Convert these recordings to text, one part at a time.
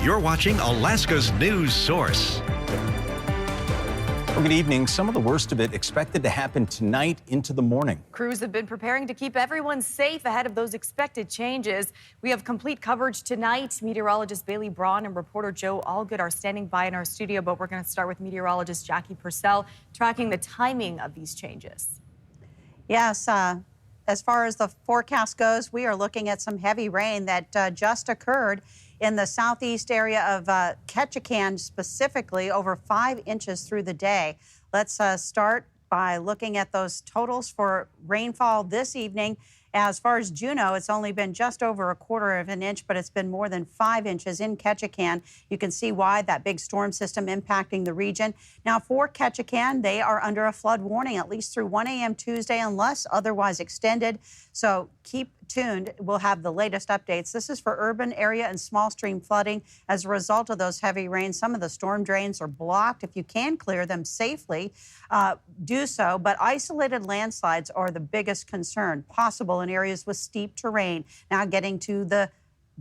You're watching Alaska's news source. Well, good evening. Some of the worst of it expected to happen tonight into the morning. Crews have been preparing to keep everyone safe ahead of those expected changes. We have complete coverage tonight. Meteorologist Bailey Braun and reporter Joe Allgood are standing by in our studio, but we're going to start with meteorologist Jackie Purcell tracking the timing of these changes. Yes, as far as the forecast goes, we are looking at some heavy rain that just occurred in the southeast area of Ketchikan, specifically over 5 inches through the day. Let's start by looking at those totals for rainfall this evening. As far as Juneau, it's only been just over 1/4 of an inch, but it's been more than 5 inches in Ketchikan. You can see why that big storm system impacting the region. Now, for Ketchikan, they are under a flood warning at least through 1 a.m. Tuesday, unless otherwise extended. So keep tuned. We'll have the latest updates. This is for urban area and small stream flooding. As a result of those heavy rains, some of the storm drains are blocked. If you can clear them safely, do so. But isolated landslides are the biggest concern, possible in areas with steep terrain. Now getting to the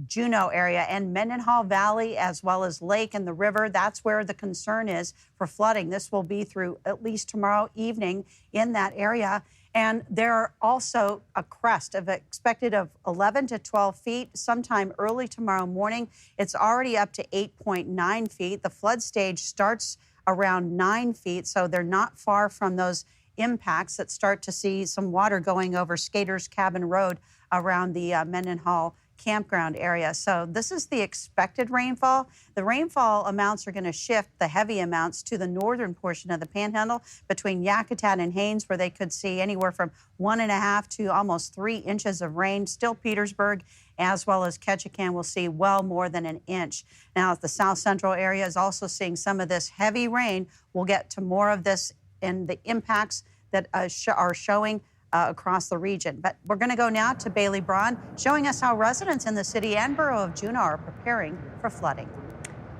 Juneau area and Mendenhall Valley, as well as lake and the river. That's where the concern is for flooding. This will be through at least tomorrow evening in that area. And there are also a crest expected of 11 to 12 feet sometime early tomorrow morning. It's already up to 8.9 feet. The flood stage starts around 9 feet, so they're not far from those impacts that start to see some water going over Skaters Cabin Road around the Mendenhall campground area. So this is the expected rainfall. The rainfall amounts are going to shift, the heavy amounts, to the northern portion of the Panhandle between Yakutat and Haines, where they could see anywhere from 1.5 to almost 3 inches of rain. Still Petersburg, as well as Ketchikan, will see well more than an inch. Now, the south central area is also seeing some of this heavy rain. We'll get to more of this and the impacts that are showing across the region. But we're going to go now to Bailey Braun, showing us how residents in the city and borough of Juneau are preparing for flooding.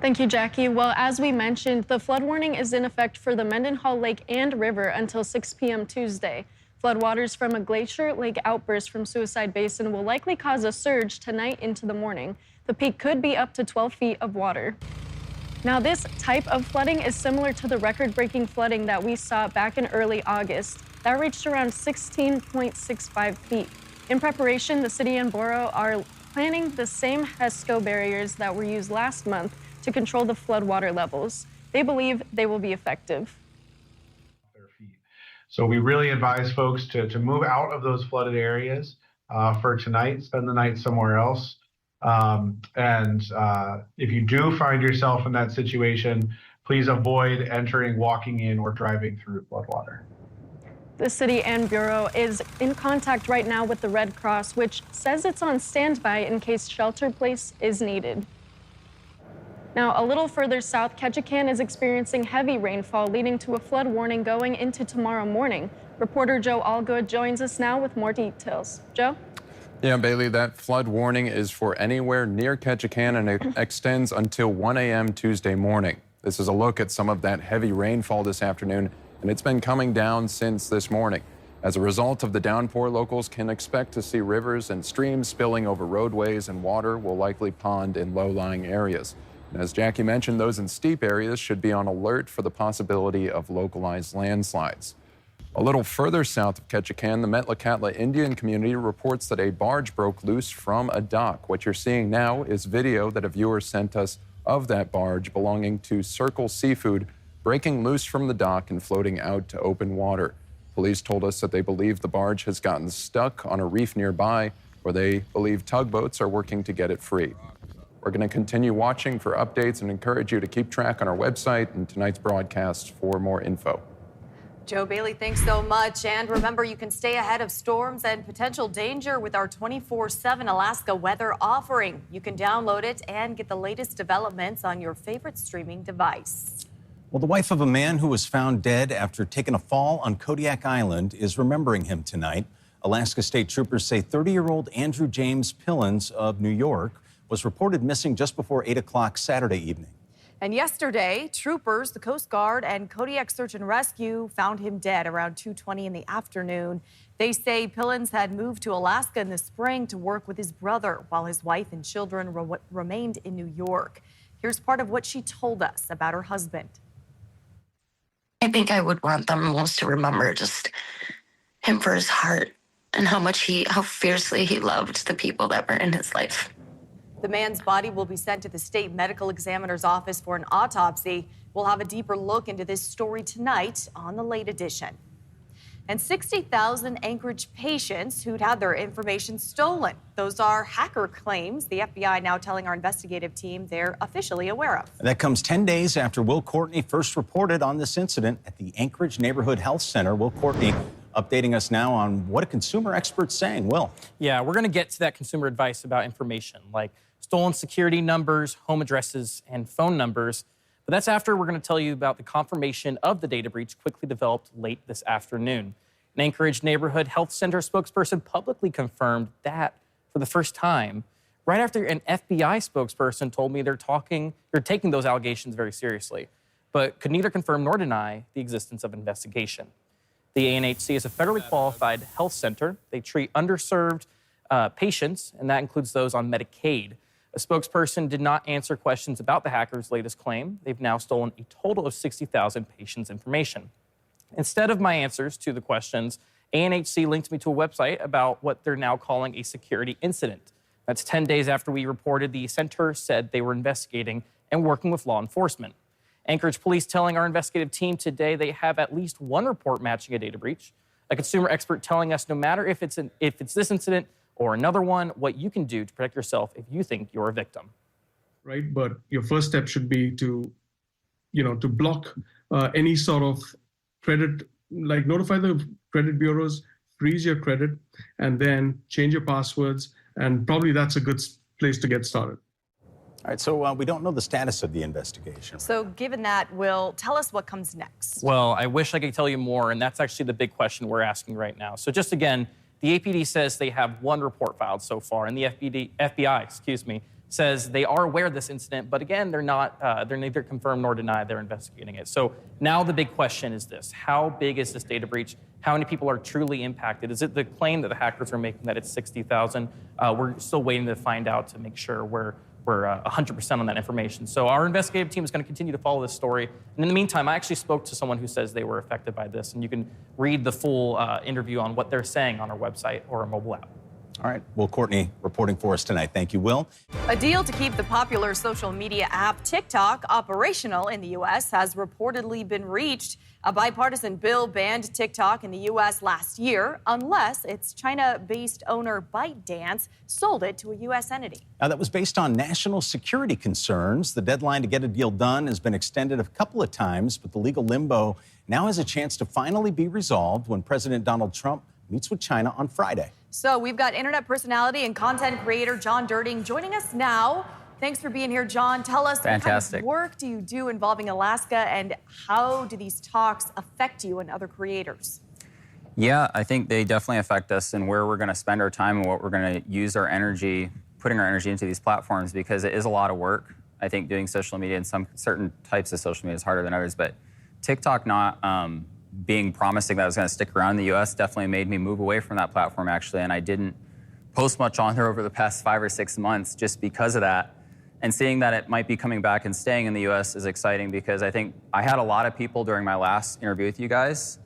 Thank you, Jackie. Well, as we mentioned, the flood warning is in effect for the Mendenhall Lake and River until 6 p.m. Tuesday. Floodwaters from a glacier lake outburst from Suicide Basin will likely cause a surge tonight into the morning. The peak could be up to 12 feet of water. Now, this type of flooding is similar to the record-breaking flooding that we saw back in early August. That reached around 16.65 feet. In preparation, the city and borough are planning the same HESCO barriers that were used last month to control the floodwater levels. They believe they will be effective. So we really advise folks to move out of those flooded areas for tonight, spend the night somewhere else. If you do find yourself in that situation, please avoid entering, walking in, or driving through floodwater. The city and bureau is in contact right now with the Red Cross, which says it's on standby in case shelter place is needed. Now, a little further south, Ketchikan is experiencing heavy rainfall, leading to a flood warning going into tomorrow morning. Reporter Joe Allgood joins us now with more details. Joe? Yeah, Bailey, that flood warning is for anywhere near Ketchikan, and it extends until 1 a.m. Tuesday morning. This is a look at some of that heavy rainfall this afternoon, and it's been coming down since this morning. As a result of the downpour, locals can expect to see rivers and streams spilling over roadways, and water will likely pond in low-lying areas. And as Jackie mentioned, those in steep areas should be on alert for the possibility of localized landslides. A little further south of Ketchikan, the Metlakatla Indian community reports that a barge broke loose from a dock. What you're seeing now is video that a viewer sent us of that barge belonging to Circle Seafood breaking loose from the dock and floating out to open water. Police told us that they believe the barge has gotten stuck on a reef nearby, where they believe tugboats are working to get it free. We're going to continue watching for updates and encourage you to keep track on our website and tonight's broadcast for more info. Joe Bailey, thanks so much. And remember, you can stay ahead of storms and potential danger with our 24/7 Alaska weather offering. You can download it and get the latest developments on your favorite streaming device. Well, the wife of a man who was found dead after taking a fall on Kodiak Island is remembering him tonight. Alaska State Troopers say 30-year-old Andrew James Pillins of New York was reported missing just before 8 o'clock Saturday evening. And yesterday, troopers, the Coast Guard, and Kodiak Search and Rescue found him dead around 2:20 in the afternoon. They say Pillins had moved to Alaska in the spring to work with his brother while his wife and children remained in New York. Here's part of what she told us about her husband. I think I would want them most to remember just him for his heart and how fiercely he loved the people that were in his life. The man's body will be sent to the state medical examiner's office for an autopsy. We'll have a deeper look into this story tonight on the Late Edition. And 60,000 Anchorage patients who'd had their information stolen. Those are hacker claims the FBI now telling our investigative team they're officially aware of. That comes 10 days after Will Courtney first reported on this incident at the Anchorage Neighborhood Health Center. Will Courtney updating us now on what a consumer expert's saying. Will. Yeah, we're going to get to that consumer advice about information like stolen security numbers, home addresses, and phone numbers. But that's after we're going to tell you about the confirmation of the data breach quickly developed late this afternoon. An Anchorage Neighborhood Health Center spokesperson publicly confirmed that for the first time, right after an FBI spokesperson told me they're taking those allegations very seriously, but could neither confirm nor deny the existence of investigation. The ANHC is a federally qualified health center. They treat underserved patients, and that includes those on Medicaid. A spokesperson did not answer questions about the hackers' latest claim. They've now stolen a total of 60,000 patients' information. Instead of my answers to the questions, ANHC linked me to a website about what they're now calling a security incident. That's 10 days after we reported the center said they were investigating and working with law enforcement. Anchorage police telling our investigative team today they have at least one report matching a data breach. A consumer expert telling us no matter if it's this incident or another one, what you can do to protect yourself if you think you're a victim. Right, but your first step should be to block any sort of credit, like notify the credit bureaus, freeze your credit, and then change your passwords. And probably that's a good place to get started. All right, so we don't know the status of the investigation. So given that, Will, tell us what comes next. Well, I wish I could tell you more, and that's actually the big question we're asking right now. So just again, the APD says they have one report filed so far, and the FBI, says they are aware of this incident, but again, they're neither confirmed nor deny they're investigating it. So now the big question is this: how big is this data breach? How many people are truly impacted? Is it the claim that the hackers are making that it's 60,000? We're still waiting to find out to make sure we're 100% on that information. So our investigative team is going to continue to follow this story. And in the meantime, I actually spoke to someone who says they were affected by this, and you can read the full interview on what they're saying on our website or our mobile app. All right, Will Courtney reporting for us tonight. Thank you, Will. A deal to keep the popular social media app TikTok operational in the U.S. has reportedly been reached. A bipartisan bill banned TikTok in the U.S. last year unless its China-based owner ByteDance sold it to a U.S. entity. Now, that was based on national security concerns. The deadline to get a deal done has been extended a couple of times, but the legal limbo now has a chance to finally be resolved when President Donald Trump meets with China on Friday. So we've got internet personality and content creator John Derting joining us now. Thanks for being here, John. Tell us what kind of work do you do involving Alaska, and how do these talks affect you and other creators? Yeah, I think they definitely affect us and where we're going to spend our time and what we're going to use our energy, putting our energy into these platforms, because it is a lot of work. I think doing social media and some certain types of social media is harder than others, but TikTok not being promising that I was going to stick around in the U.S. definitely made me move away from that platform, actually, and I didn't post much on there over the past 5 or 6 months just because of that. And seeing that it might be coming back and staying in the U.S. is exciting, because I think I had a lot of people during my last interview with you guys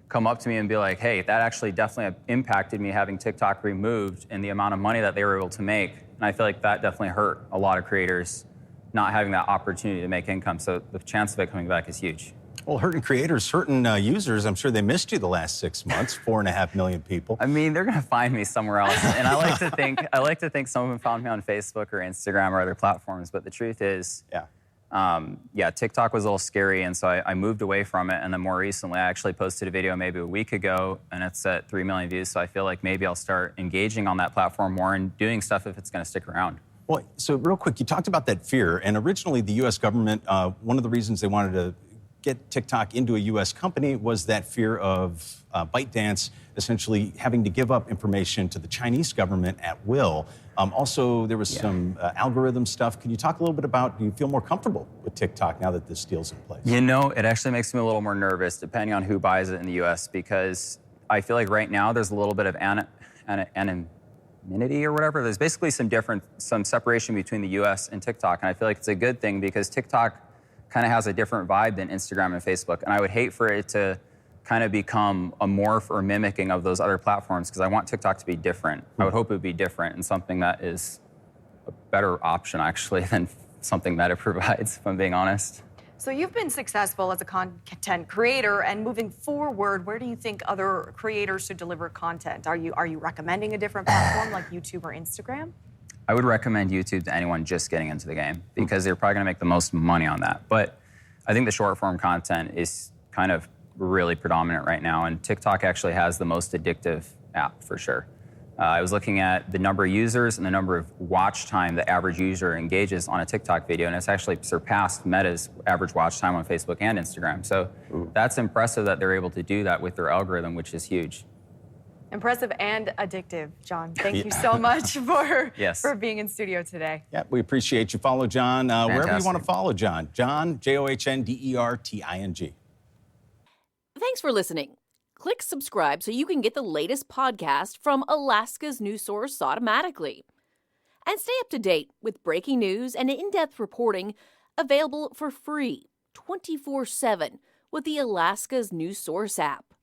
come up to me and be like, hey, that actually definitely impacted me having TikTok removed and the amount of money that they were able to make. And I feel like that definitely hurt a lot of creators not having that opportunity to make income. So the chance of it coming back is huge. Well, hurting creators, hurting users, I'm sure they missed you the last 6 months, 4.5 million people. I mean, they're going to find me somewhere else. And I like to think some of them found me on Facebook or Instagram or other platforms. But the truth is, TikTok was a little scary. And so I moved away from it. And then more recently, I actually posted a video maybe a week ago, and it's at 3 million views. So I feel like maybe I'll start engaging on that platform more and doing stuff if it's going to stick around. Well, so real quick, you talked about that fear. And originally, the U.S. government, one of the reasons they wanted to get TikTok into a U.S. company was that fear of ByteDance essentially having to give up information to the Chinese government at will. Also, there was some algorithm stuff. Can you talk a little bit about, do you feel more comfortable with TikTok now that this deal's in place? You know, it actually makes me a little more nervous depending on who buys it in the U.S. because I feel like right now there's a little bit of or whatever. There's basically some separation between the US and TikTok. And I feel like it's a good thing because TikTok kind of has a different vibe than Instagram and Facebook. And I would hate for it to kind of become a morph or mimicking of those other platforms because I want TikTok to be different. I would hope it would be different and something that is a better option actually than something that it provides, if I'm being honest. So you've been successful as a content creator, and moving forward, where do you think other creators should deliver content? Are you recommending a different platform like YouTube or Instagram? I would recommend YouTube to anyone just getting into the game because they're probably going to make the most money on that. But I think the short form content is kind of really predominant right now, and TikTok actually has the most addictive app for sure. I was looking at the number of users and the number of watch time the average user engages on a TikTok video, and it's actually surpassed Meta's average watch time on Facebook and Instagram. So that's impressive that they're able to do that with their algorithm, which is huge. Impressive and addictive, John. Thank you so much for being in studio today. Yeah, we appreciate you. Follow John wherever you want to follow John. John, JohnDerting. Thanks for listening. Click subscribe so you can get the latest podcast from Alaska's news source automatically. And stay up to date with breaking news and in-depth reporting available for free 24/7 with the Alaska's news source app.